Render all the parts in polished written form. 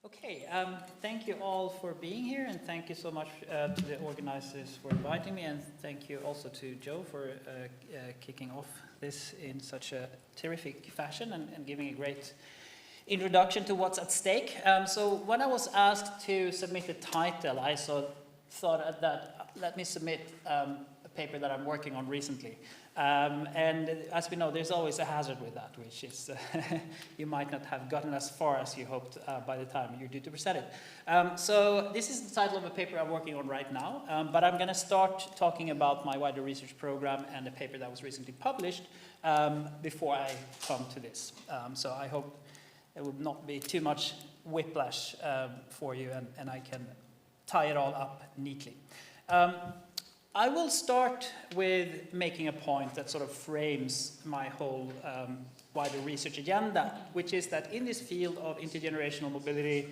Okay, thank you all for being here, and thank you so much to the organizers for inviting me, and thank you also to Joe for kicking off this in such a terrific fashion and giving a great introduction to what's at stake. So when I was asked to submit the title, I thought that let me submit a paper that I'm working on recently. And as we know, there's always a hazard with that, which is you might not have gotten as far as you hoped by the time you're due to present it. So this is the title of a paper I'm working on right now, but I'm going to start talking about my wider research program and a paper that was recently published before I come to this. So I hope it will not be too much whiplash for you, and I can tie it all up neatly. I will start with making a point that sort of frames my whole wider research agenda, which is that in this field of intergenerational mobility,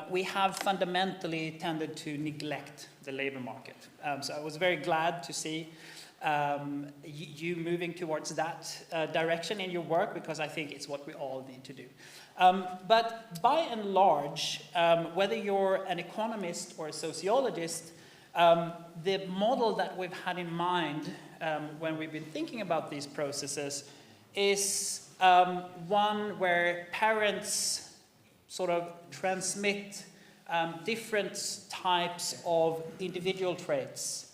we have fundamentally tended to neglect the labor market. So I was very glad to see you moving towards that direction in your work, because I think it's what we all need to do. But by and large, whether you're an economist or a sociologist, the model that we've had in mind when we've been thinking about these processes is one where parents sort of transmit different types of individual traits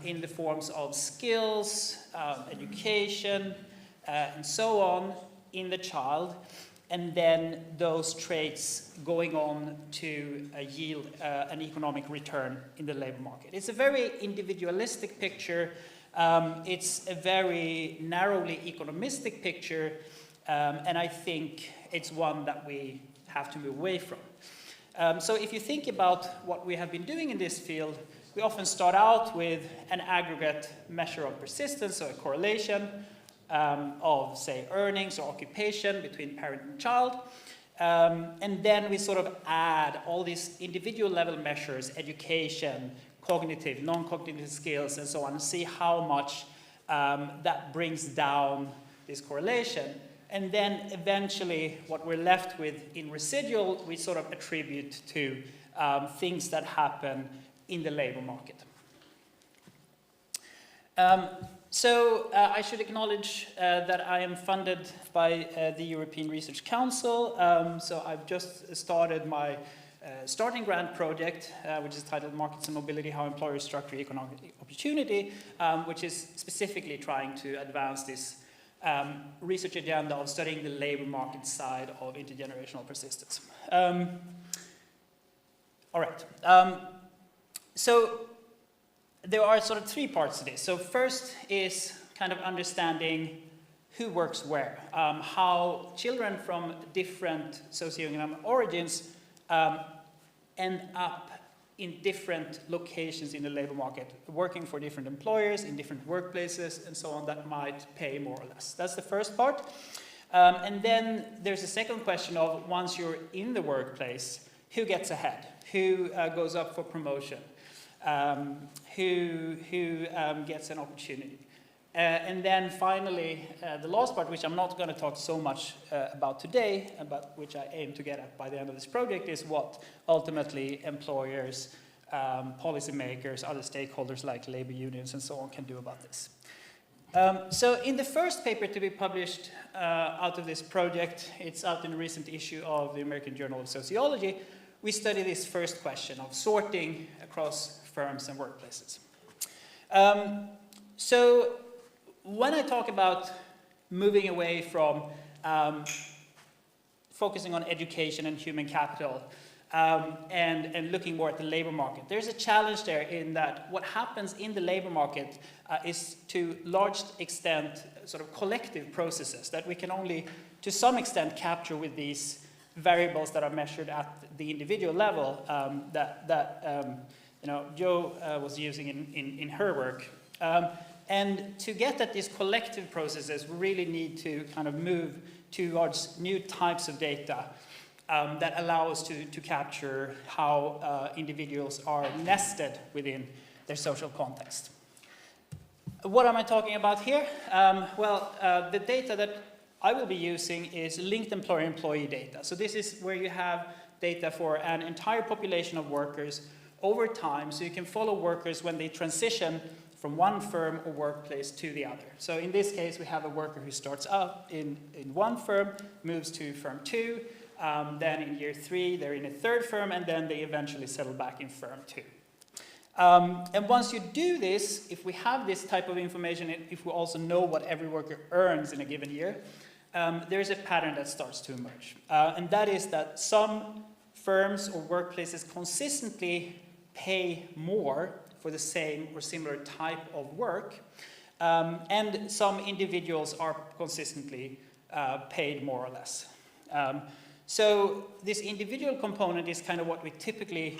in the forms of skills, education, and so on in the child, and then those traits going on to yield an economic return in the labor market. It's a very individualistic picture. It's a very narrowly economistic picture, and I think it's one that we have to move away from. So if you think about what we have been doing in this field, we often start out with an aggregate measure of persistence, so a correlation of, say, earnings or occupation between parent and child. And then we sort of add all these individual level measures, education, cognitive, non-cognitive skills, and so on, and see how much that brings down this correlation. And then eventually what we're left with in residual, we sort of attribute to things that in the labor market. So I should acknowledge that I am funded by the European Research Council. So I've just started my starting grant project, which is titled Markets and Mobility, How Employers Structure Economic Opportunity, which is specifically trying to advance this research agenda of studying the labor market side of intergenerational persistence. All right. So there are sort of three parts to this. So first is kind of understanding who works where, how children from different socioeconomic origins end up in different locations in the labor market, working for different employers in different workplaces and so on that might pay more or less. That's the first part. And then there's a second question of, once you're in the workplace, who gets ahead? Who goes up for promotion? Who gets an opportunity. And then finally, the last part, which I'm not going to talk so much about today, but which I aim to get at by the end of this project, is what ultimately employers, policymakers, other stakeholders like labor unions and so on can do about this. So in the first paper to be published out of this project, it's out in a recent issue of the American Journal of Sociology, we study this first question of sorting across firms and workplaces. So when I talk about moving away from focusing on education and human capital and looking more at the labor market, there's a challenge there in that what happens in the labor market is to large extent sort of collective processes that we can only to some extent capture with these variables that are measured at the individual level Jo was using in her work. And to get at these collective processes, we really need to kind of move towards new types of data that allow us to capture how individuals are nested within their social context. What am I talking about here? The data that I will be using is linked employer-employee data. So this is where you have data for an entire population of workers over time, so you can follow workers when they transition from one firm or workplace to the other. So in this case, we have a worker who starts out in one firm, moves to firm 2, then in year 3, they're in a third firm, and then they eventually settle back in firm 2. And once you do this, if we have this type of information, if we also know what every worker earns in a given year, there's a pattern that starts to emerge. And that is that some firms or workplaces consistently pay more for the same or similar type of work, and some individuals are consistently paid more or less. So this individual component is kind of what we typically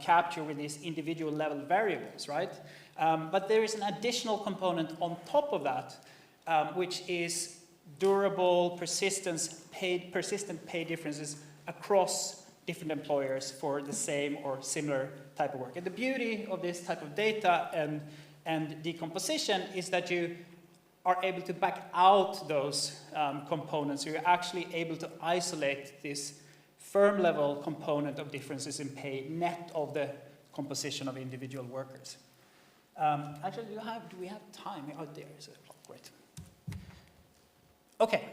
capture with these individual level variables, right? But there is an additional component on top of that, which is durable, persistent pay differences across different employers for the same or similar type of work. And the beauty of this type of data and decomposition is that you are able to back out those components. So you're actually able to isolate this firm level component of differences in pay net of the composition of individual workers. Actually, do we have time? Oh, there is a clock, great. Okay,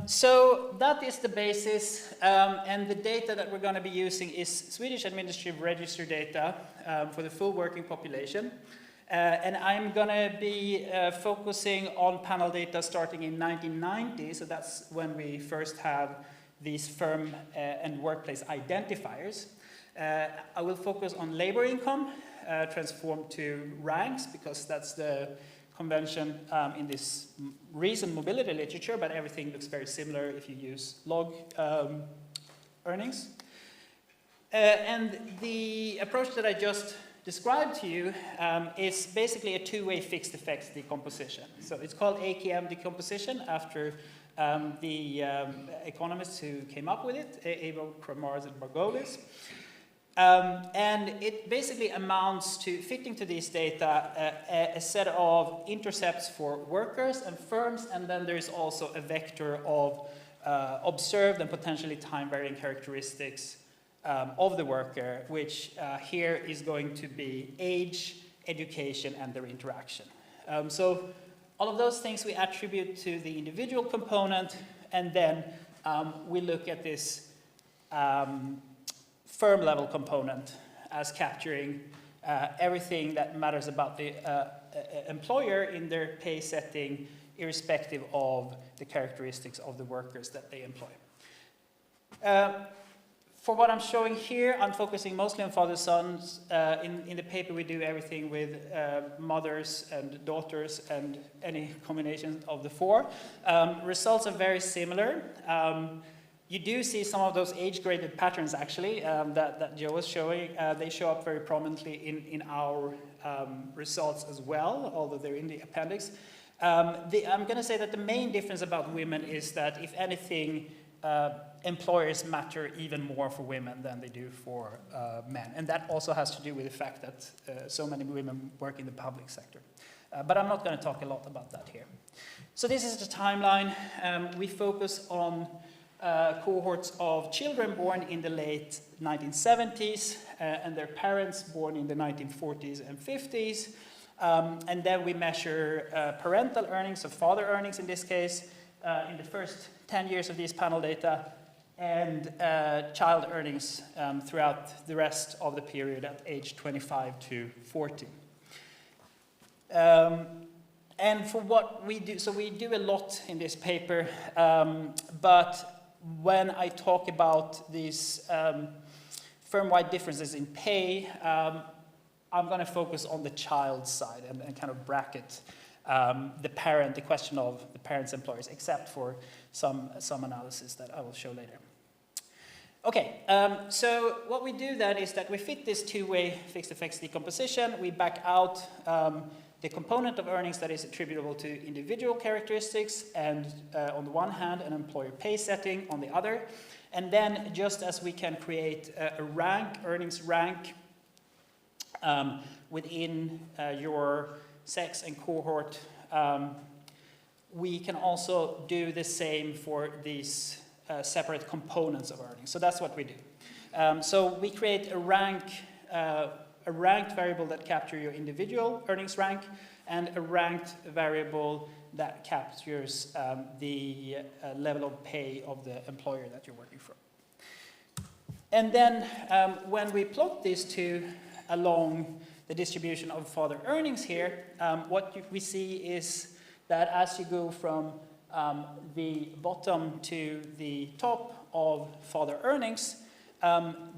so that is the basis, and the data that we're going to be using is Swedish administrative register data for the full working population. And I'm going to be focusing on panel data starting in 1990, so that's when we first have these firm and workplace identifiers. I will focus on labor income, transformed to ranks, because that's the convention in this recent mobility literature, but everything looks very similar if you use log earnings. And the approach that I just described to you is basically a two-way fixed effects decomposition. So it's called AKM decomposition after the economists who came up with it, Avo, Kramars, and Margolis. And it basically amounts to fitting to these data a set of intercepts for workers and firms, and then there's also a vector of observed and potentially time-varying characteristics of the worker, which here is going to be age, education, and their interaction. So all of those things we attribute to the individual component, and then we look at this firm level component as capturing everything that matters about the employer in their pay setting, irrespective of the characteristics of the workers that they employ. For what I'm showing here, I'm focusing mostly on father-sons. In the paper, we do everything with mothers and daughters and any combination of the four. Results are very similar. You do see some of those age-graded patterns, actually, that Joe was showing. They show up very prominently in our results as well, although they're in the appendix. I'm going to say that the main difference about women is that, if anything, employers matter even more for women than they do for men. And that also has to do with the fact that so many women work in the public sector. But I'm not going to talk a lot about that here. So this is the timeline. We focus on cohorts of children born in the late 1970s and their parents born in the 1940s and 50s. And then we measure parental earnings, so father earnings in this case, in the first 10 years of these panel data, and child earnings throughout the rest of the period at age 25 to 40. And for what we do, so we do a lot in this paper, but when I talk about these firm-wide differences in pay, I'm going to focus on the child side and kind of bracket the question of the parents' employers, except for some analysis that I will show later. Okay, so what we do then is that we fit this two-way fixed effects decomposition. We back out the component of earnings that is attributable to individual characteristics, and on the one hand, an employer pay setting on the other. And then, just as we can create a rank, earnings rank, within your sex and cohort, we can also do the same for these separate components of earnings. So that's what we do. So we create a ranked variable that captures your individual earnings rank, and a ranked variable that captures the level of pay of the employer that you're working for. And then when we plot these two along the distribution of father earnings here, what we see is that as you go from the bottom to the top of father earnings,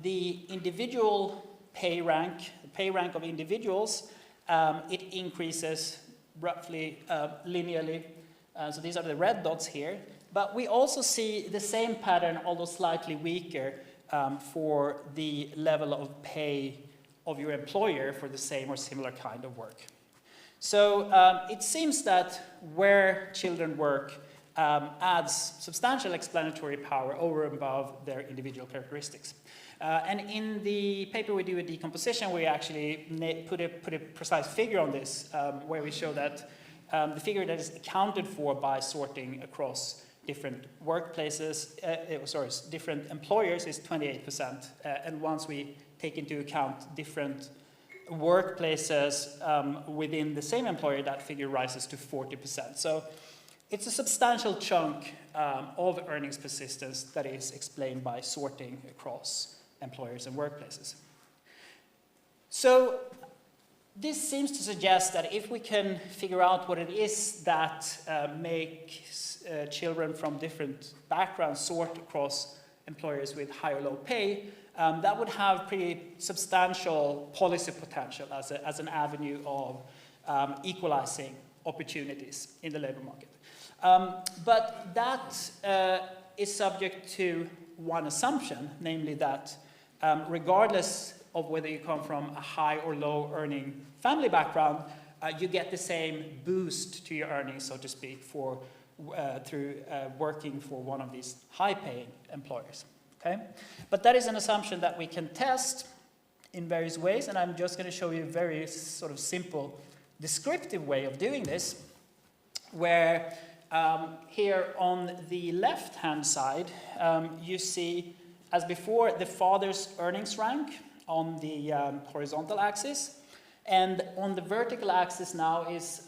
the individual pay rank, the pay rank of individuals, it increases roughly linearly. So these are the red dots here. But we also see the same pattern, although slightly weaker, for the level of pay of your employer for the same or similar kind of work. So it seems that where children work adds substantial explanatory power over and above their individual characteristics. And in the paper we do a decomposition, we actually put a precise figure on this, where we show that the figure that is accounted for by sorting across different workplaces, different employers is 28%. And once we take into account different workplaces within the same employer, that figure rises to 40%. So it's a substantial chunk of earnings persistence that is explained by sorting across employers and workplaces. So this seems to suggest that if we can figure out what it is that makes children from different backgrounds sort across employers with high or low pay, that would have pretty substantial policy potential as an avenue of equalizing opportunities in the labor market. But that is subject to one assumption, namely that regardless of whether you come from a high or low earning family background, you get the same boost to your earnings, so to speak, through working for one of these high-paying employers. Okay? But that is an assumption that we can test in various ways, and I'm just going to show you a very sort of simple descriptive way of doing this, where here on the left-hand side, you see, as before, the father's earnings rank on the horizontal axis, and on the vertical axis now is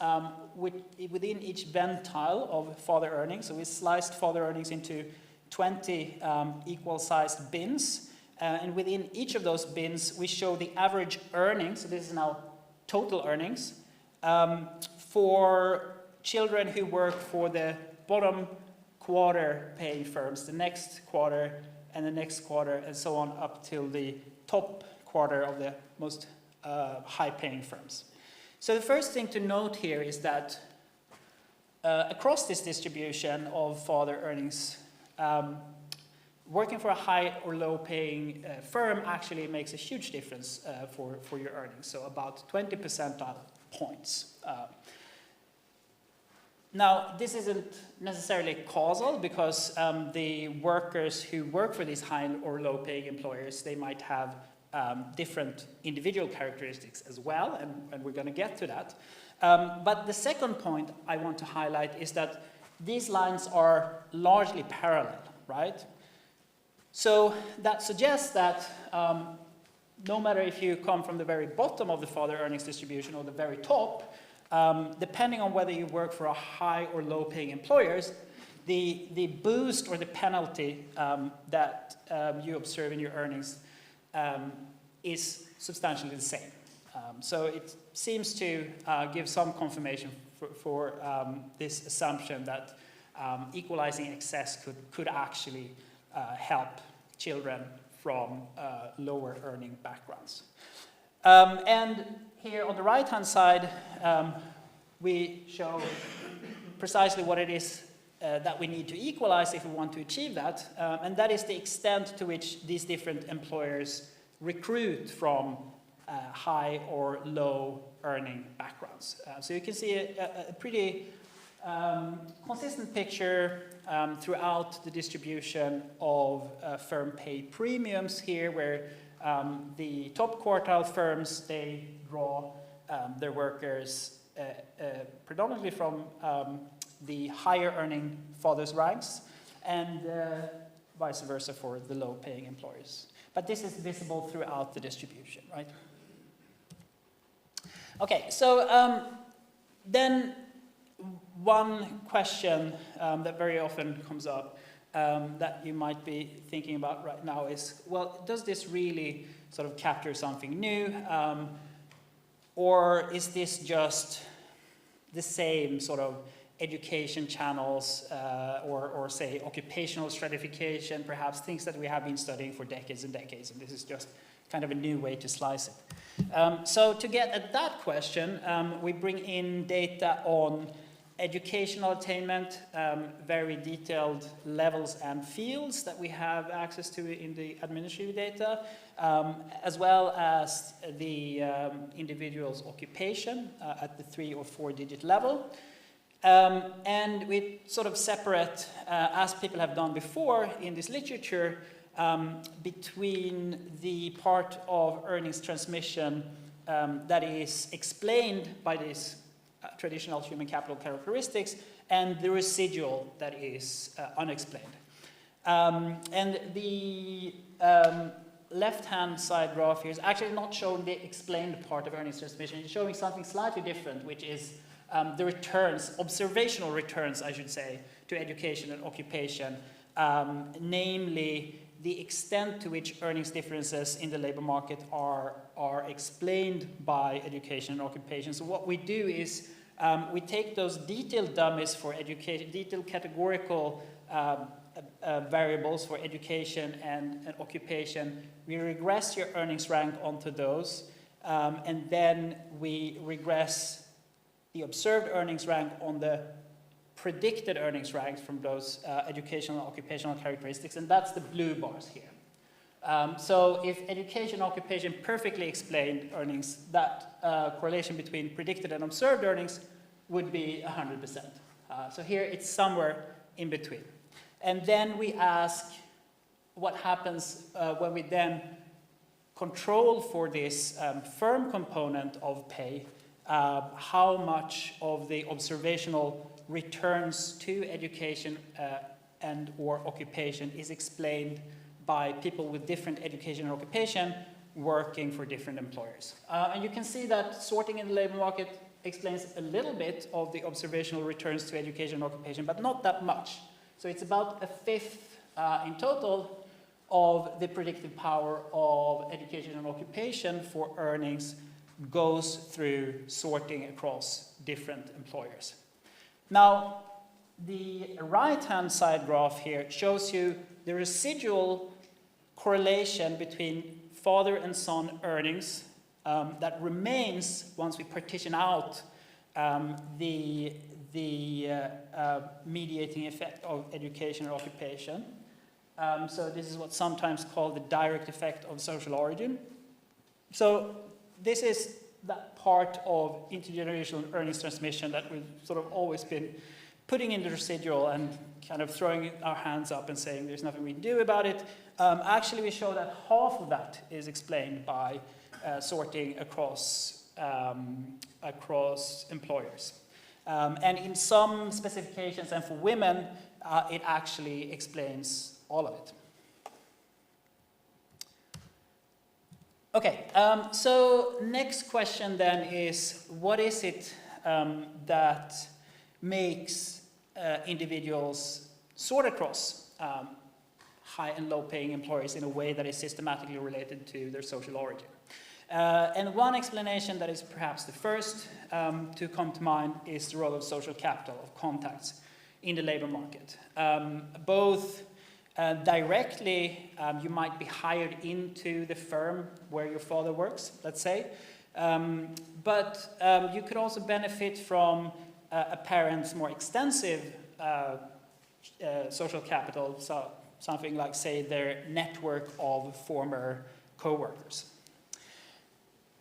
within each ventile of father earnings. So we sliced father earnings into 20 equal-sized bins, and within each of those bins we show the average earnings, so this is now total earnings, for children who work for the bottom quarter paying firms, the next quarter and the next quarter, and so on up till the top quarter of the most high-paying firms. So the first thing to note here is that across this distribution of father earnings, working for a high or low-paying firm actually makes a huge difference for your earnings, so about 20 percentile points. Now, this isn't necessarily causal because the workers who work for these high or low-paying employers, they might have different individual characteristics as well, and we're going to get to that. But the second point I want to highlight is that these lines are largely parallel, right? So that suggests that no matter if you come from the very bottom of the father earnings distribution or the very top, depending on whether you work for a high or low paying employers, the boost or the penalty that you observe in your earnings is substantially the same. So it seems to give some confirmation for this assumption that equalizing excess could actually help children from lower earning backgrounds. And here on the right-hand side, we show precisely what it is that we need to equalize if we want to achieve that, and that is the extent to which these different employers recruit from high or low earning backgrounds. So you can see a pretty consistent picture throughout the distribution of firm pay premiums here, where the top quartile firms, they draw their workers predominantly from the higher earning fathers ranks, and vice versa for the low-paying employers. But this is visible throughout the distribution, right? Okay, so then one question that very often comes up that you might be thinking about right now is, well, does this really sort of capture something new? Or is this just the same sort of education channels or say occupational stratification, perhaps things that we have been studying for decades and decades, and this is just kind of a new way to slice it. So to get at that question, we bring in data on educational attainment, very detailed levels and fields that we have access to in the administrative data, as well as the individual's occupation at the 3 or 4 digit level. And we sort of separate, as people have done before in this literature, between the part of earnings transmission that is explained by these traditional human capital characteristics and the residual that is unexplained. And the left-hand side graph here is actually not showing the explained part of earnings transmission. It's showing something slightly different, which is the returns, observational returns, I should say, to education and occupation, namely the extent to which earnings differences in the labor market are explained by education and occupation. So what we do is we take those detailed dummies for education, detailed categorical variables for education and occupation. We regress your earnings rank onto those, and then we regress the observed earnings rank on the predicted earnings ranks from those educational and occupational characteristics, and that's the blue bars here. So if education and occupation perfectly explained earnings, that correlation between predicted and observed earnings would be 100%. So here it's somewhere in between. And then we ask what happens when we then control for this firm component of pay, how much of the observational returns to education and or occupation is explained by people with different education and occupation working for different employers. And you can see that sorting in the labor market explains a little bit of the observational returns to education and occupation, but not that much. So it's about 1/5 in total of the predictive power of education and occupation for earnings goes through sorting across different employers. Now, the right-hand side graph here shows you the residual correlation between father and son earnings that remains once we partition out the mediating effect of education or occupation. So this is what's sometimes called the direct effect of social origin. So this is that part of intergenerational earnings transmission that we've sort of always been putting in the residual and kind of throwing our hands up and saying there's nothing we can do about it. Actually, we show that half of that is explained by sorting across employers. And in some specifications, and for women, it actually explains all of it. Okay, so next question then is, what is it that makes individuals sort across high and low paying employers in a way that is systematically related to their social origin? And one explanation that is perhaps the first to come to mind is the role of social capital, of contacts in the labor market. Both directly, you might be hired into the firm where your father works, let's say, but you could also benefit from a parent's more extensive social capital, so something like, say, their network of former co-workers.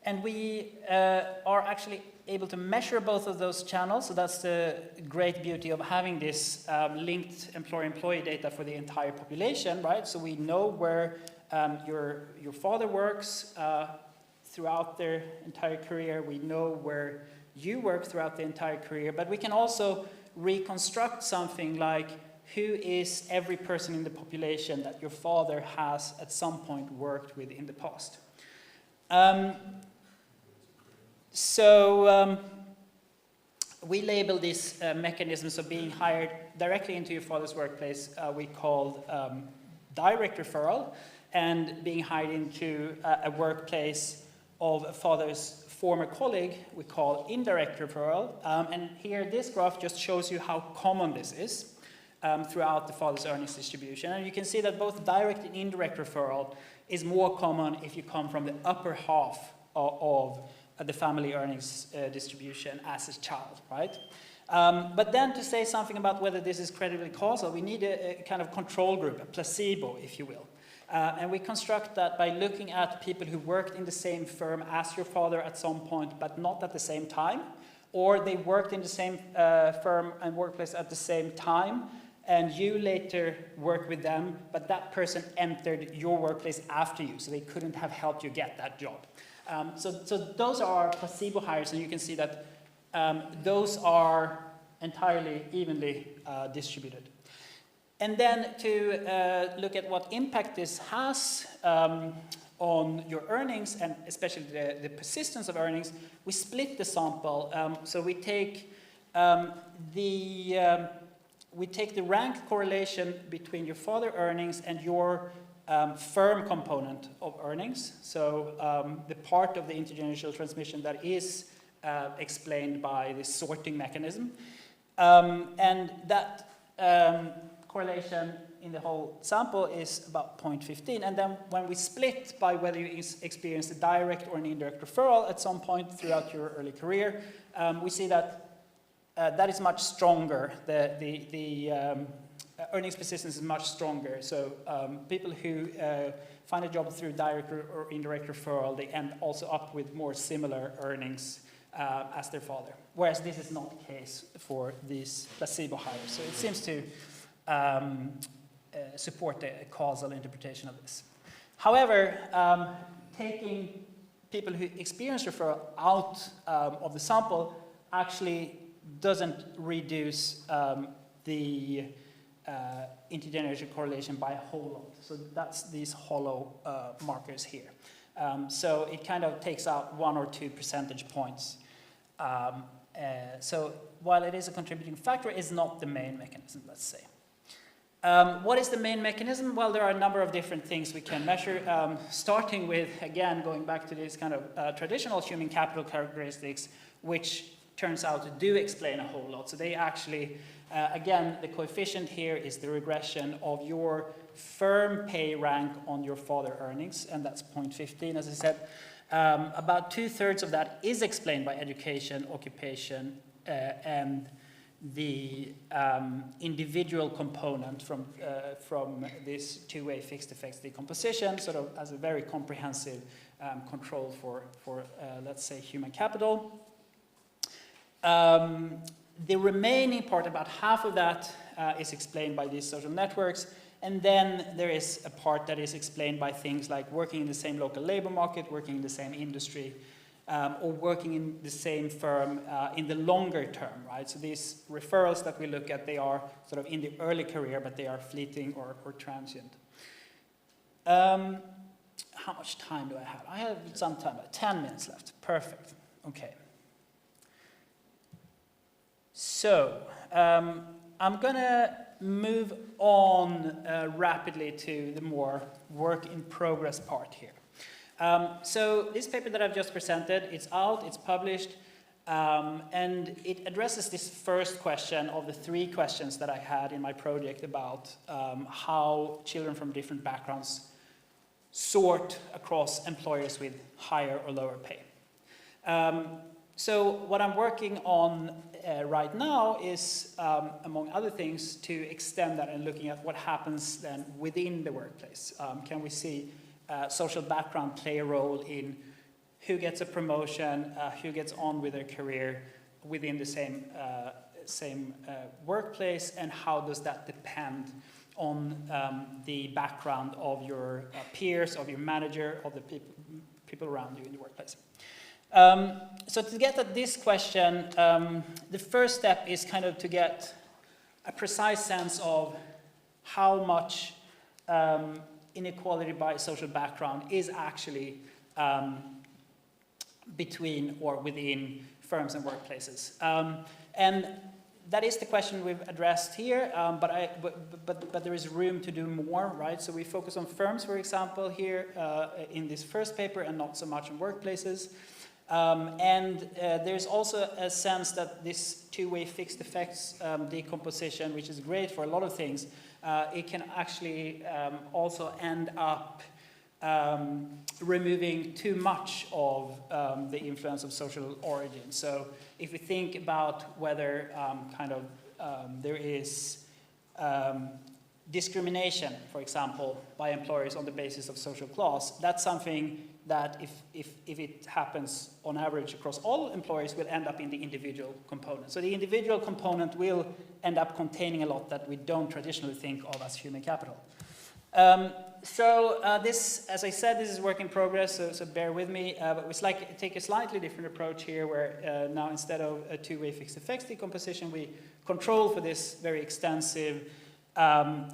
And we are actually able to measure both of those channels, so that's the great beauty of having this linked employer-employee data for the entire population, right? So we know where your father works throughout their entire career, we know where you work throughout the entire career, but we can also reconstruct something like who is every person in the population that your father has at some point worked with in the past. We label these mechanisms of being hired directly into your father's workplace, we call direct referral, and being hired into a workplace of a father's former colleague, we call indirect referral. And here, this graph just shows you how common this is throughout the father's earnings distribution. And you can see that both direct and indirect referral is more common if you come from the upper half of the family earnings distribution as a child, right? But then to say something about whether this is credibly causal, we need a kind of control group, a placebo, if you will. And we construct that by looking at people who worked in the same firm as your father at some point, but not at the same time, or they worked in the same firm and workplace at the same time, and you later worked with them, but that person entered your workplace after you, so they couldn't have helped you get that job. So those are our placebo hires, and you can see that those are entirely evenly distributed. And then to look at what impact this has on your earnings, and especially the persistence of earnings, we split the sample. So we take the rank correlation between your father earnings and your firm component of earnings. So the part of the intergenerational transmission that is explained by this sorting mechanism. And that correlation in the whole sample is about 0.15. And then when we split by whether you experience a direct or an indirect referral at some point throughout your early career, we see that that is much stronger. The earnings persistence is much stronger. So people who find a job through direct or indirect referral, they end also up with more similar earnings as their father. Whereas this is not the case for these placebo hires. So it seems to support a causal interpretation of this. However, taking people who experience referral out of the sample actually doesn't reduce the intergenerational correlation by a whole lot. So that's these hollow markers here. So it kind of takes out 1 or 2 percentage points. So while it is a contributing factor, it's not the main mechanism, let's say. What is the main mechanism? Well, there are a number of different things we can measure, starting with, again, going back to these kind of traditional human capital characteristics, which turns out to do explain a whole lot. So they actually, again, the coefficient here is the regression of your firm pay rank on your father earnings, and that's 0.15, as I said. About 2/3 of that is explained by education, occupation, and the individual component from this two-way fixed effects decomposition, sort of as a very comprehensive control for let's say, human capital. The remaining part, about half of that, is explained by these social networks. And then there is a part that is explained by things like working in the same local labor market, working in the same industry, or working in the same firm in the longer term, right? So these referrals that we look at, they are sort of in the early career, but they are fleeting or transient. How much time do I have? I have some time, like 10 minutes left. Perfect. Okay. So I'm going to move on rapidly to the more work in progress part here. So this paper that I've just presented, it's out, it's published, and it addresses this first question of the 3 questions that I had in my project about how children from different backgrounds sort across employers with higher or lower pay. So what I'm working on right now is, among other things, to extend that and looking at what happens then within the workplace. Can we see social background play a role in who gets a promotion, who gets on with their career within the same workplace, and how does that depend on the background of your peers, of your manager, of the people around you in the workplace. So to get at this question, the first step is kind of to get a precise sense of how much inequality by social background is actually between or within firms and workplaces. And that is the question we've addressed here, but there is room to do more, right? So we focus on firms, for example, here in this first paper, and not so much on workplaces. There's also a sense that this two-way fixed effects decomposition, which is great for a lot of things, it can actually also end up removing too much of the influence of social origin. So if we think about whether there is discrimination, for example, by employers on the basis of social class, that's something that if it happens on average across all employers will end up in the individual component. So the individual component will end up containing a lot that we don't traditionally think of as human capital. This, as I said, this is work in progress, so bear with me. But we take a slightly different approach here, where now instead of a two-way fixed effects decomposition, we control for this very extensive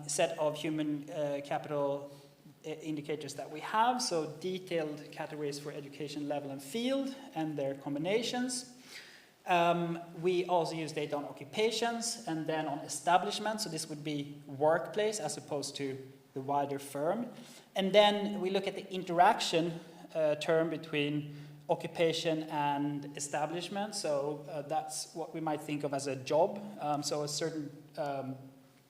set of human capital indicators that we have. So detailed categories for education level and field and their combinations. We also use data on occupations and then on establishment. So this would be workplace as opposed to the wider firm. And then we look at the interaction term between occupation and establishment. So that's what we might think of as a job. So a certain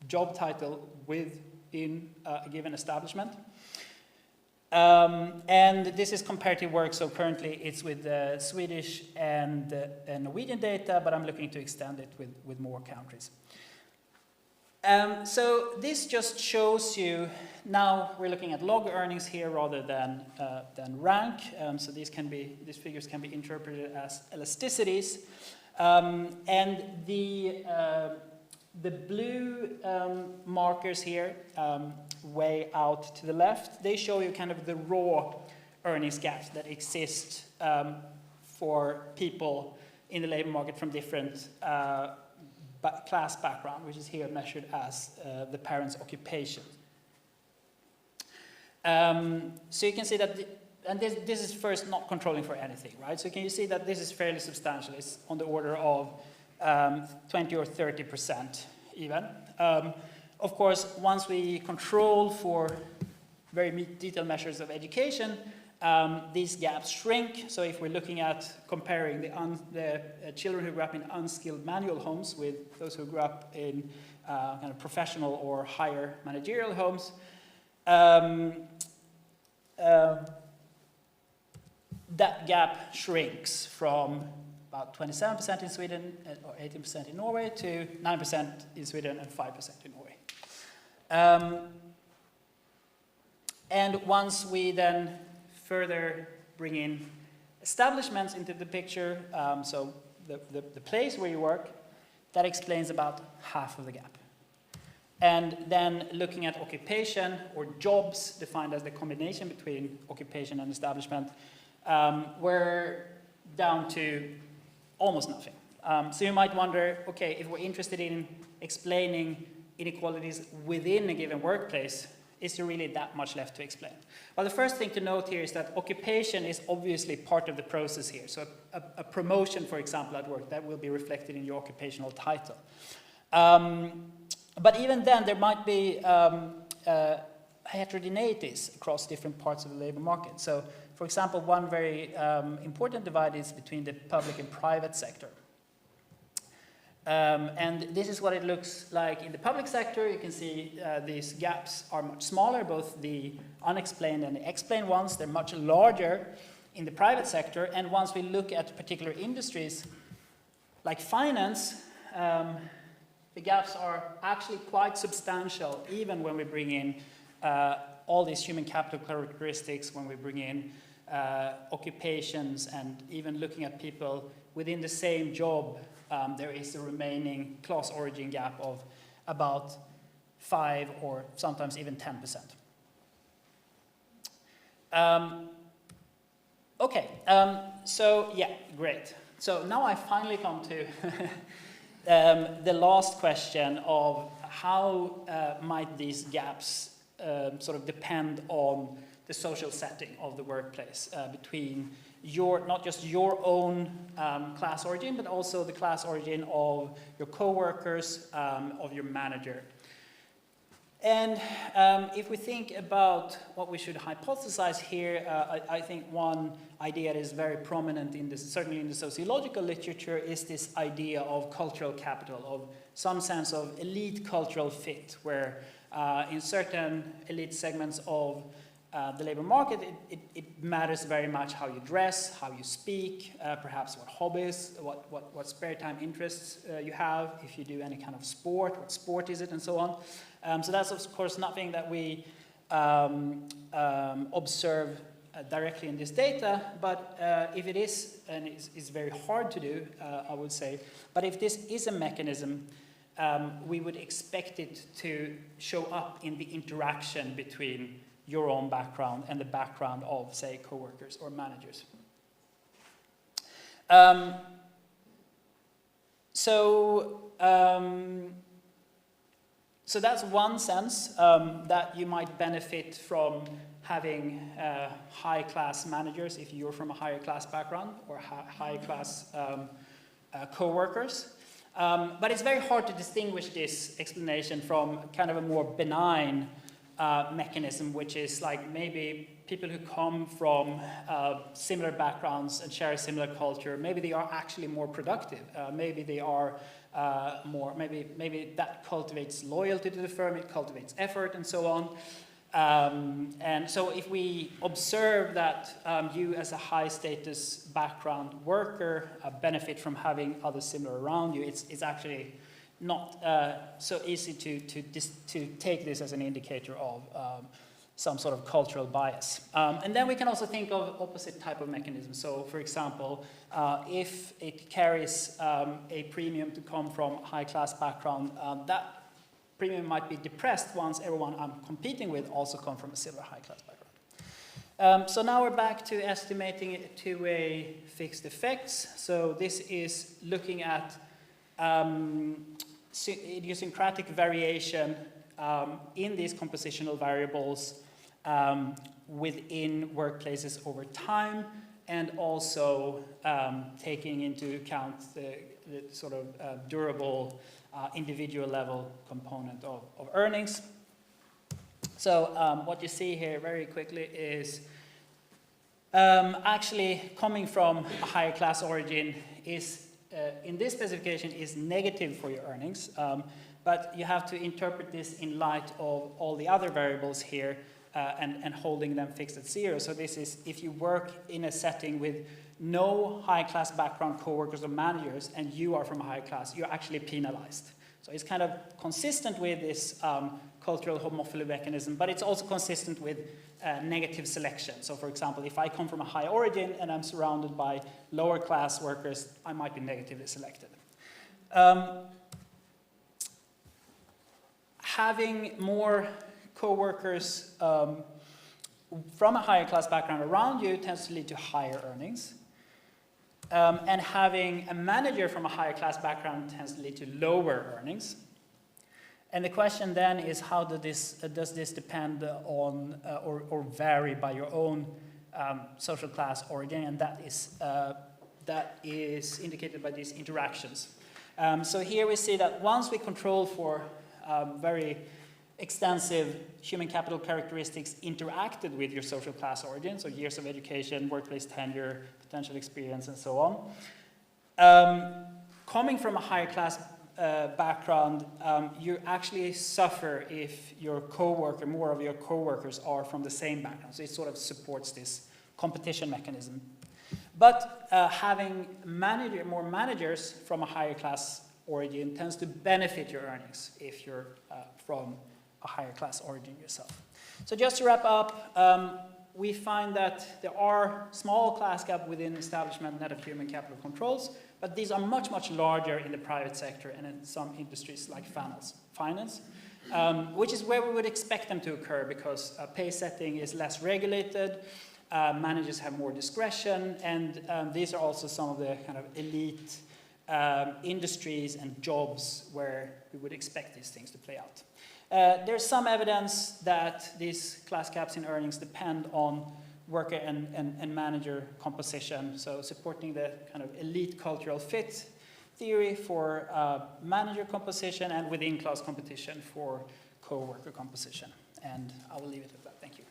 job title within a given establishment. And this is comparative work, so currently it's with Swedish and Norwegian data, but I'm looking to extend it with more countries. So this just shows you, now we're looking at log earnings here rather than rank. So these figures can be interpreted as elasticities. And the blue markers here, way out to the left, they show you kind of the raw earnings gaps that exist for people in the labor market from different class background, which is here measured as the parent's occupation. So you can see that, and this is first not controlling for anything, right? So can you see that this is fairly substantial? It's on the order of 20 or 30% even. Of course, once we control for very detailed measures of education, these gaps shrink. So if we're looking at comparing the children who grew up in unskilled manual homes with those who grew up in kind of professional or higher managerial homes, that gap shrinks from about 27% in Sweden or 18% in Norway to 9% in Sweden and 5% in Norway. And once we then further bring in establishments into the picture, so the place where you work, that explains about half of the gap. And then looking at occupation or jobs, defined as the combination between occupation and establishment, we're down to almost nothing. So you might wonder, okay, if we're interested in explaining inequalities within a given workplace, is there really that much left to explain? Well, the first thing to note here is that occupation is obviously part of the process here. So a promotion, for example, at work, that will be reflected in your occupational title. But even then, there might be heterogeneities across different parts of the labor market. So, for example, one very important divide is between the public and private sector. And this is what it looks like in the public sector. You can see these gaps are much smaller, both the unexplained and the explained ones. They're much larger in the private sector. And once we look at particular industries like finance, the gaps are actually quite substantial, even when we bring in all these human capital characteristics, when we bring in occupations, and even looking at people within the same job, there is a remaining class origin gap of about 5 or sometimes even 10%. Okay, so yeah, great. So now I finally come to the last question of how might these gaps sort of depend on the social setting of the workplace between not just your own class origin, but also the class origin of your coworkers, of your manager. And if we think about what we should hypothesize here, I think one idea that is very prominent in this, certainly in the sociological literature, is this idea of cultural capital, of some sense of elite cultural fit, where in certain elite segments of the labor market, it matters very much how you dress, how you speak, perhaps what hobbies, what spare time interests you have, if you do any kind of sport, what sport is it, and so on. So that's, of course, nothing that we observe directly in this data, but if it is, and it's very hard to do, I would say, but if this is a mechanism, we would expect it to show up in the interaction between your own background and the background of, say, coworkers or managers. So that's one sense that you might benefit from having high-class managers if you're from a higher-class background, or high-class co-workers. But it's very hard to distinguish this explanation from kind of a more benign mechanism, which is like maybe people who come from similar backgrounds and share a similar culture, maybe they are actually more productive. Maybe they are maybe that cultivates loyalty to the firm, it cultivates effort, and so on. And so if we observe that you as a high status background worker benefit from having others similar around you, it's actually not so easy to take this as an indicator of some sort of cultural bias. And then we can also think of opposite type of mechanisms. So for example, if it carries a premium to come from a high class background, that premium might be depressed once everyone I'm competing with also come from a similar high class background. So now we're back to estimating it two-way fixed effects. So this is looking at idiosyncratic variation in these compositional variables within workplaces over time, and also taking into account the sort of durable individual level component of earnings. So what you see here very quickly is actually coming from a higher class origin is, in this specification, is negative for your earnings. But you have to interpret this in light of all the other variables here and holding them fixed at zero. So this is if you work in a setting with no high class background coworkers or managers and you are from a high class, you're actually penalized. So it's kind of consistent with this cultural homophily mechanism, but it's also consistent with negative selection. So for example, if I come from a high origin and I'm surrounded by lower class workers, I might be negatively selected. Having more co-workers from a higher class background around you tends to lead to higher earnings. And having a manager from a higher class background tends to lead to lower earnings. And the question then is, how does this depend on or vary by your own social class origin? And that is indicated by these interactions. So here we see that once we control for very extensive human capital characteristics interacted with your social class origin, so years of education, workplace tenure, potential experience, and so on. Coming from a higher class background, you actually suffer if your coworker, more of your coworkers are from the same background. So it sort of supports this competition mechanism. But having more managers from a higher class origin tends to benefit your earnings if you're from a higher class origin yourself. So just to wrap up, we find that there are small class gaps within establishment net of human capital controls, but these are much, much larger in the private sector and in some industries like finance, which is where we would expect them to occur because pay setting is less regulated, managers have more discretion, and these are also some of the kind of elite industries and jobs where we would expect these things to play out. There's some evidence that these class gaps in earnings depend on worker and manager composition, so supporting the kind of elite cultural fit theory for manager composition and within class competition for co-worker composition. And I will leave it at that. Thank you.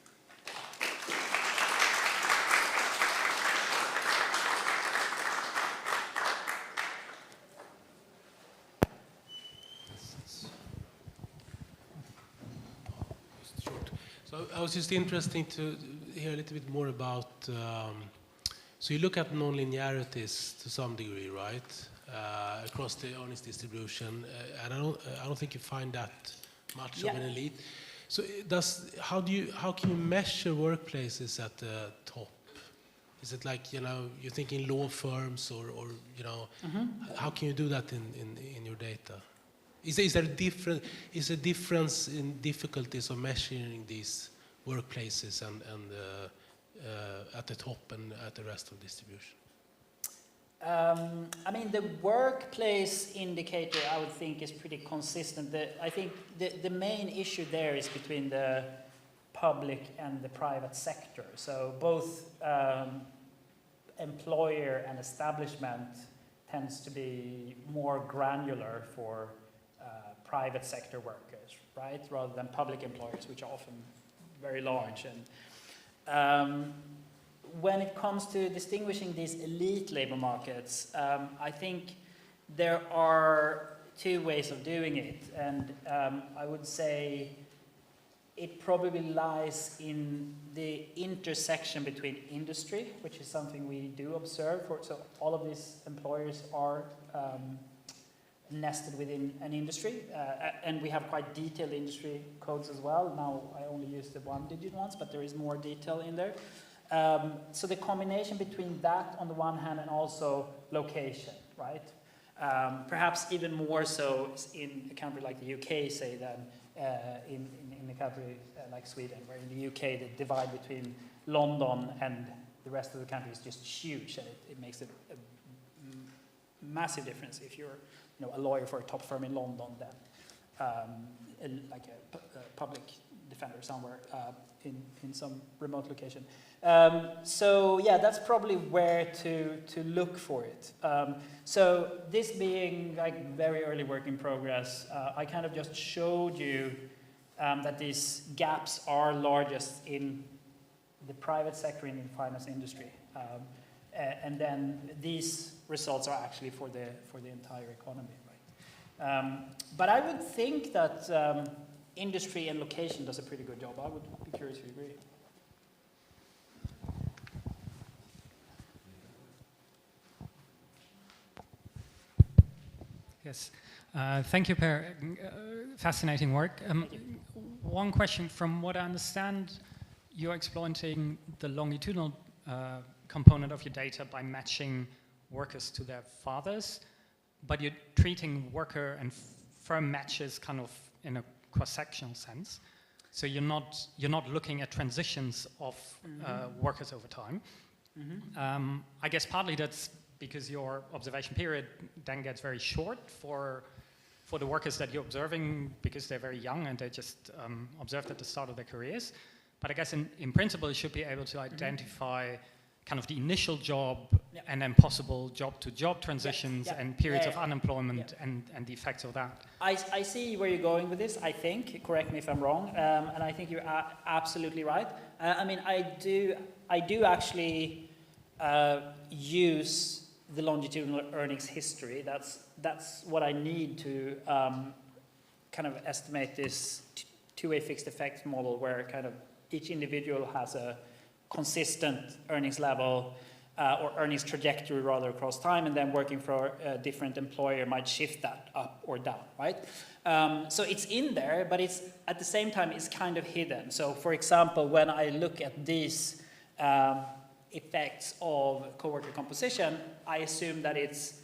So I was just interested to hear a little bit more about, so you look at non-linearities to some degree, right? Across the earnings distribution, and I don't think you find that much of an elite. So how can you measure workplaces at the top? Is it like, you're thinking law firms or how can you do that in your data? Is there a difference in difficulties of measuring these workplaces and at the top and at the rest of distribution? I mean, the workplace indicator, I would think, is pretty consistent. I think the main issue there is between the public and the private sector. So both employer and establishment tends to be more granular for private sector workers, right, rather than public employers, which are often very large. And when it comes to distinguishing these elite labor markets, I think there are two ways of doing it, and I would say it probably lies in the intersection between industry, which is something we do observe. So all of these employers are nested within an industry, and we have quite detailed industry codes as well. Now I only use the one-digit ones, but there is more detail in there. So the combination between that on the one hand and also location, right? Perhaps even more so in a country like the UK, say, than in a country like Sweden, where in the UK the divide between London and the rest of the country is just huge, and it makes a massive difference if you're a lawyer for a top firm in London than like a public defender somewhere in some remote location. So yeah, that's probably where to look for it. So this being like very early work in progress, I kind of just showed you that these gaps are largest in the private sector and in finance industry. And then these results are actually for the entire economy, right? But I would think that industry and location does a pretty good job. I would be curious if you agree. Yes, thank you, Per. Fascinating work. One question: from what I understand, you're exploiting the longitudinal component of your data by matching workers to their fathers, but you're treating worker and firm matches kind of in a cross-sectional sense. So you're not looking at transitions of workers over time. I guess partly that's because your observation period then gets very short for the workers that you're observing, because they're very young and they just observed at the start of their careers. But I guess in principle, you should be able to identify kind of the initial job and then possible job-to-job transitions and periods of unemployment and the effects of that. I see where you're going with this, I think. Correct me if I'm wrong. And I think you're absolutely right. I mean, I do actually use the longitudinal earnings history. That's what I need to kind of estimate this two-way fixed effect model, where kind of each individual has a consistent earnings level or earnings trajectory rather across time, and then working for a different employer might shift that up or down, right? So it's in there, but it's at the same time it's kind of hidden. So for example, when I look at these effects of coworker composition, I assume that it's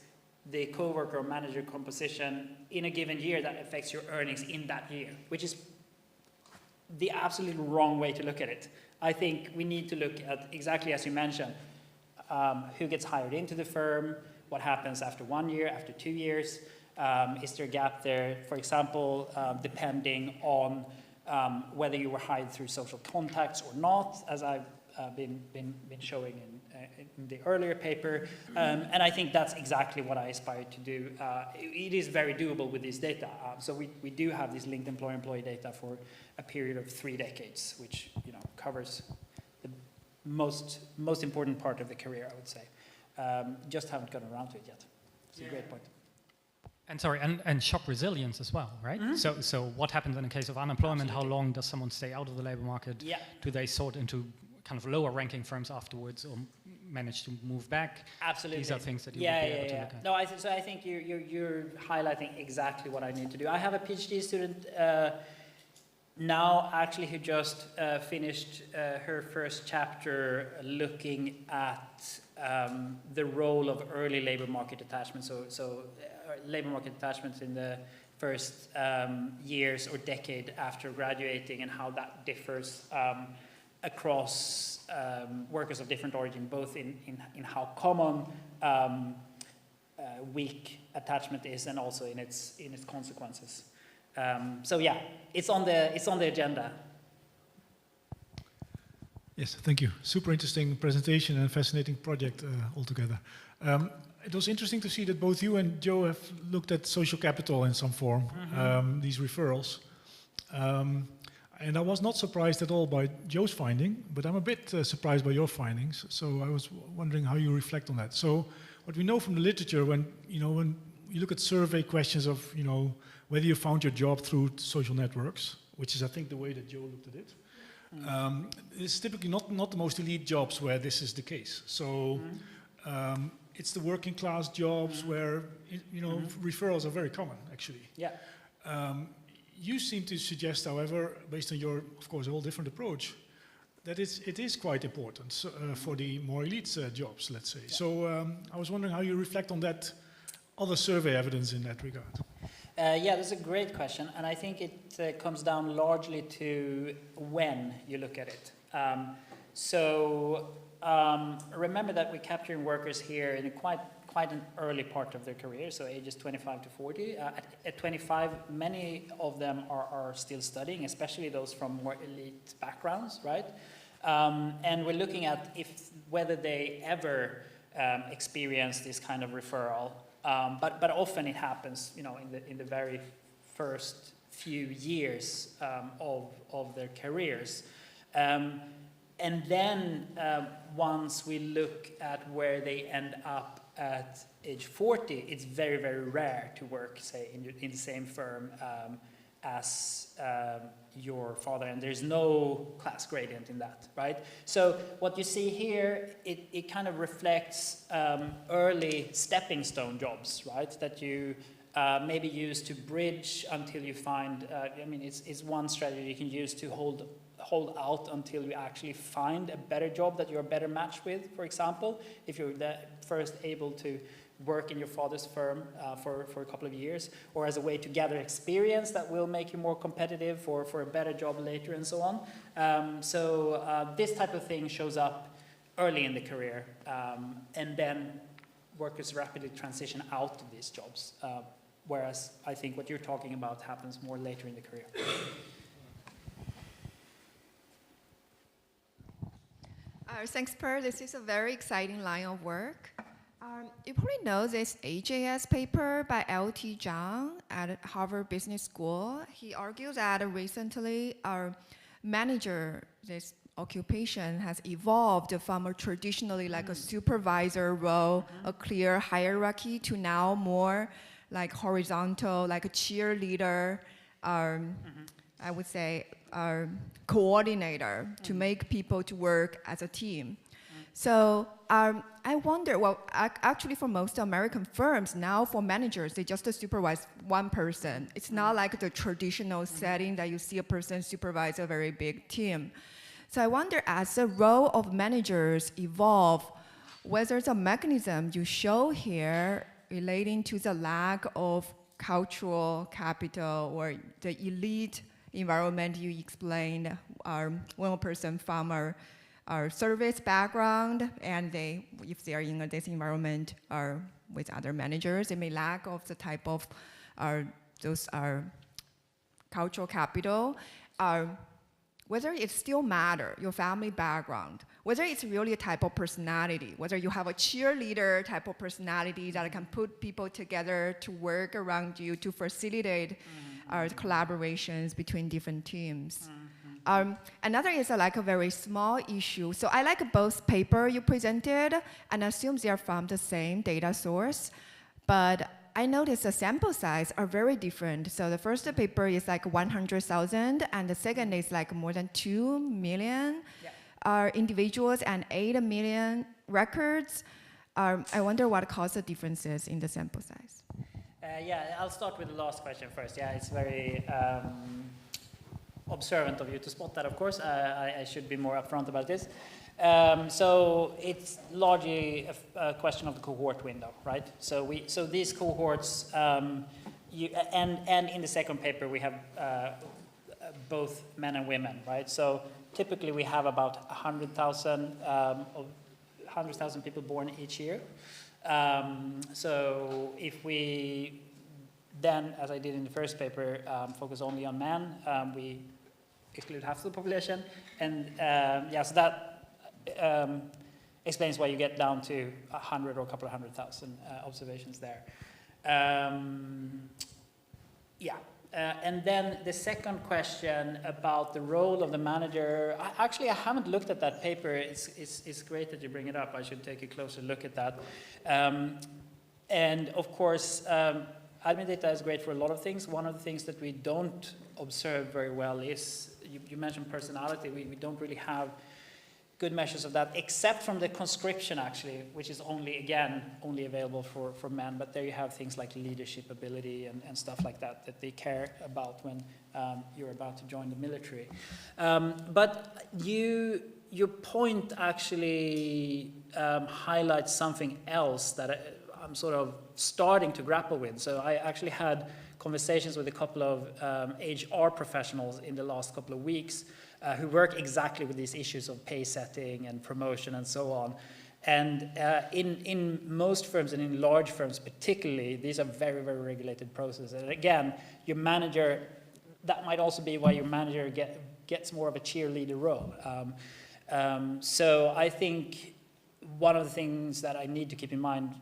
the coworker or manager composition in a given year that affects your earnings in that year, which is the absolutely wrong way to look at it. I think we need to look at, exactly as you mentioned, who gets hired into the firm, what happens after 1 year, after 2 years? Is there a gap there, for example, depending on whether you were hired through social contacts or not, as I've been showing in the earlier paper, and I think that's exactly what I aspire to do. It is very doable with this data. So we do have this linked employer-employee data for a period of 3 decades, which covers the most important part of the career, I would say. Just haven't gotten around to it yet. It's a great point. And sorry, and shock resilience as well, right? Mm-hmm. So what happens in a case of unemployment? Absolutely. How long does someone stay out of the labor market? Yeah. Do they sort into kind of lower ranking firms afterwards, or manage to move back? Absolutely. These are things that you would be able to look at. No, so I think you're highlighting exactly what I need to do. I have a PhD student now, actually, who just finished her first chapter looking at the role of early labor market attachment. So labor market attachments in the first years or decade after graduating, and how that differs across workers of different origin, both in how common weak attachment is, and also in its consequences. So yeah, it's on the agenda. Yes, thank you. Super interesting presentation and fascinating project altogether. It was interesting to see that both you and Joe have looked at social capital in some form, these referrals. And I was not surprised at all by Joe's finding, but I'm a bit surprised by your findings. So I was wondering how you reflect on that. So what we know from the literature, when you look at survey questions of whether you found your job through social networks, which is I think the way that Joe looked at it, it's typically not the most elite jobs where this is the case. So it's the working class jobs where referrals are very common, actually. Yeah. You seem to suggest, however, based on your, of course, a whole different approach, that it is quite important for the more elite jobs, let's say. Yeah. So I was wondering how you reflect on that other survey evidence in that regard. Yeah, that's a great question, and I think it comes down largely to when you look at it. Remember that we're capturing workers here in quite an early part of their career, so ages 25 to 40. At 25, many of them are still studying, especially those from more elite backgrounds, right? And we're looking at whether they ever experience this kind of referral. But often it happens, in the very first few years of their careers. And then once we look at where they end up at age 40, it's very, very rare to work, say, in the same firm as your father, and there's no class gradient in that, right? So what you see here, it kind of reflects early stepping stone jobs, right? That you maybe use to bridge until you find, it's one strategy you can use to hold out until you actually find a better job that you're a better match with, for example, if you're first able to work in your father's firm for a couple of years, or as a way to gather experience that will make you more competitive for a better job later, and so on. So this type of thing shows up early in the career, and then workers rapidly transition out of these jobs, whereas I think what you're talking about happens more later in the career. Thanks, Per. This is a very exciting line of work. You probably know this AJS paper by L.T. Zhang at Harvard Business School. He argues that recently our manager, this occupation, has evolved from a traditionally like a supervisor role, a clear hierarchy, to now more like horizontal, like a cheerleader, I would say, coordinator to make people to work as a team. So I wonder, actually for most American firms, now for managers, they just supervise one person. It's not like the traditional setting that you see a person supervise a very big team. So I wonder, as the role of managers evolve, whether it's a mechanism you show here relating to the lack of cultural capital or the elite environment you explained, when a person from our service background, and if they are in this environment, are with other managers. They may lack of the type of those cultural capital. Whether it still matter, your family background, whether it's really a type of personality, whether you have a cheerleader type of personality that can put people together to work around you to facilitate collaborations between different teams. Another is like a very small issue. So I like both paper you presented, and assume they are from the same data source, but I noticed the sample size are very different. So the first paper is like 100,000, and the second is like more than 2 million individuals and 8 million records. I wonder what caused the differences in the sample size. Yeah, I'll start with the last question first. Yeah, it's very observant of you to spot that, of course. I should be more upfront about this. So it's largely a question of the cohort window, right? So these cohorts, and in the second paper we have both men and women, right? So typically we have about 100,000 people born each year. So if we then, as I did in the first paper, focus only on men, we exclude half of the population, and yeah, so that explains why you get down to 100 or a couple of 100,000 observations there. Yeah, and then the second question about the role of the manager. Actually, I haven't looked at that paper. It's great that you bring it up. I should take a closer look at that. And of course, admin data is great for a lot of things. One of the things that we don't observe very well is, you mentioned personality. We don't really have good measures of that, except from the conscription, actually, which is only available for men. But there you have things like leadership ability and stuff like that they care about when you're about to join the military. But your point actually highlights something else that I'm sort of starting to grapple with. So I actually had conversations with a couple of HR professionals in the last couple of weeks who work exactly with these issues of pay setting and promotion and so on. And in most firms, and in large firms particularly, these are very, very regulated processes. And again, your manager, that might also be why your manager gets more of a cheerleader role. So I think one of the things that I need to keep in mind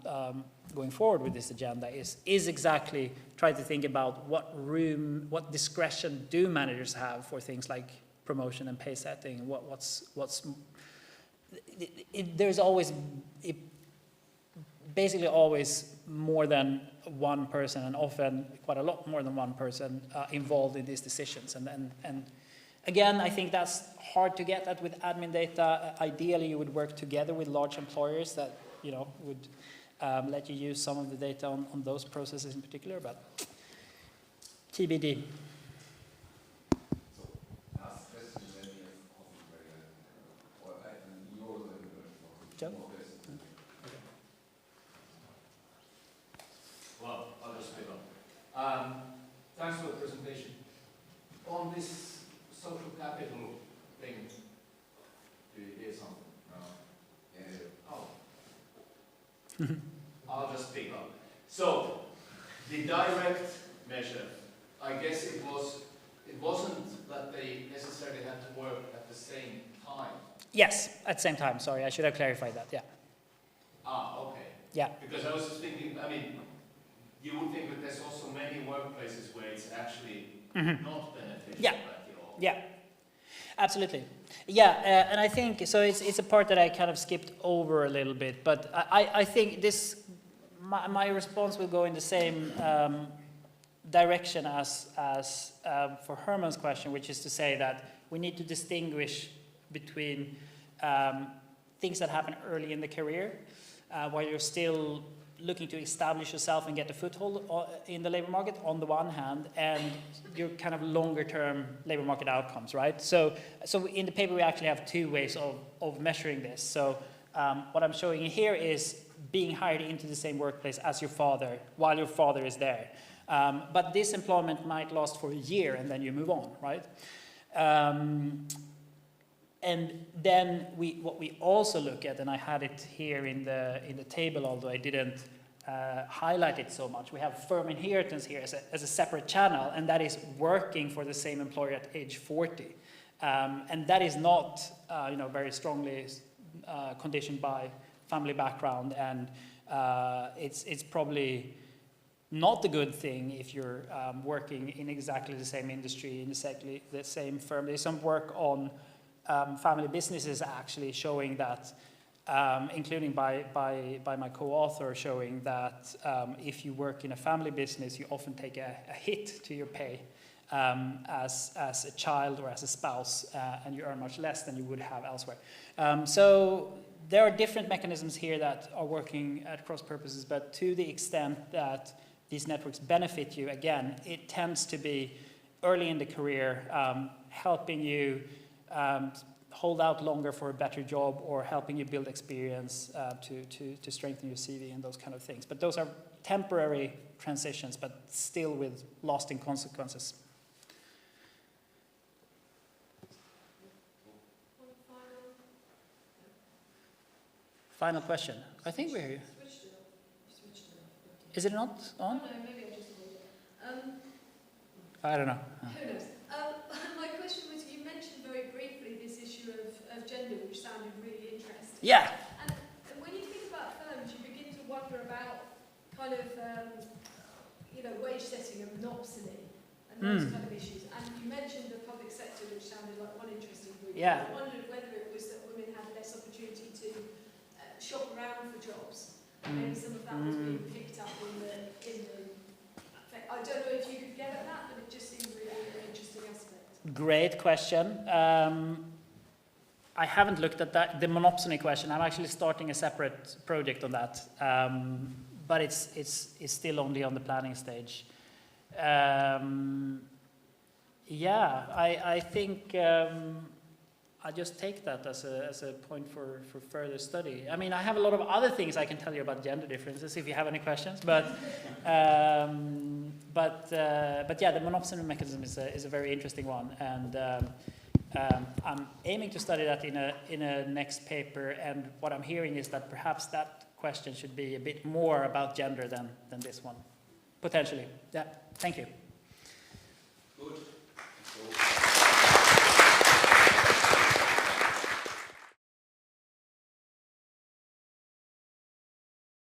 going forward with this agenda is exactly try to think about what discretion do managers have for things like promotion and pay setting. There's always basically always more than one person, and often quite a lot more than one person involved in these decisions. And again, I think that's hard to get at with admin data. Ideally, you would work together with large employers that would let you use some of the data on those processes in particular, but TBD. Joe? Well, I'll just pick up. Thanks for the presentation. On this social capital thing, do you hear something? No? Yeah. Oh. I'll just pick up. So, the direct measure, I guess it wasn't that they necessarily had to work at the same time. Yes, at the same time. Sorry, I should have clarified that. Yeah. Ah, okay. Yeah. Because I was just thinking, I mean, you would think that there's also many workplaces where it's actually not beneficial at all. Yeah, absolutely. Yeah, and I think, so it's a part that I kind of skipped over a little bit, but I think my response will go in the same direction as for Herman's question, which is to say that we need to distinguish between things that happen early in the career, while you're still looking to establish yourself and get a foothold in the labor market on the one hand, and your kind of longer term labor market outcomes, right? So in the paper we actually have two ways of measuring this. So what I'm showing you here is being hired into the same workplace as your father while your father is there. But this employment might last for a year and then you move on, right? And then what we also look at, and I had it here in the table, although I didn't highlight it so much. We have firm inheritance here as a separate channel, and that is working for the same employer at age 40. And that is not, very strongly conditioned by family background, and it's probably not a good thing if you're working in exactly the same industry, in exactly the same firm. There's some work on family businesses actually showing that, including by my co-author, showing that if you work in a family business, you often take a hit to your pay as a child or as a spouse, and you earn much less than you would have elsewhere. So there are different mechanisms here that are working at cross purposes, but to the extent that these networks benefit you, again, it tends to be early in the career, helping you hold out longer for a better job, or helping you build experience to strengthen your CV and those kind of things. But those are temporary transitions, but still with lasting consequences. Final question. I think we're here. Is it not on? No, maybe I just avoid it. I don't know. Who knows? My question was, you mentioned very briefly this issue of gender, which sounded really interesting. Yeah. And when you think about firms, you begin to wonder about kind of, wage setting and monopsony and those kind of issues. And you mentioned the public sector, which sounded like one interesting group. Yeah. I wondered whether it was that women had less opportunity to shop around for jobs. Maybe some of that was being picked up in the I don't know if you could get at that, but it just seemed really an interesting aspect. Great question. I haven't looked at that, the monopsony question. I'm actually starting a separate project on that, but it's still only on the planning stage. I think I just take that as a point for further study. I mean, I have a lot of other things I can tell you about gender differences if you have any questions, but yeah, the monopsony mechanism is a very interesting one, and I'm aiming to study that in a next paper. And what I'm hearing is that perhaps that question should be a bit more about gender than this one, potentially. Yeah. Thank you. Good. So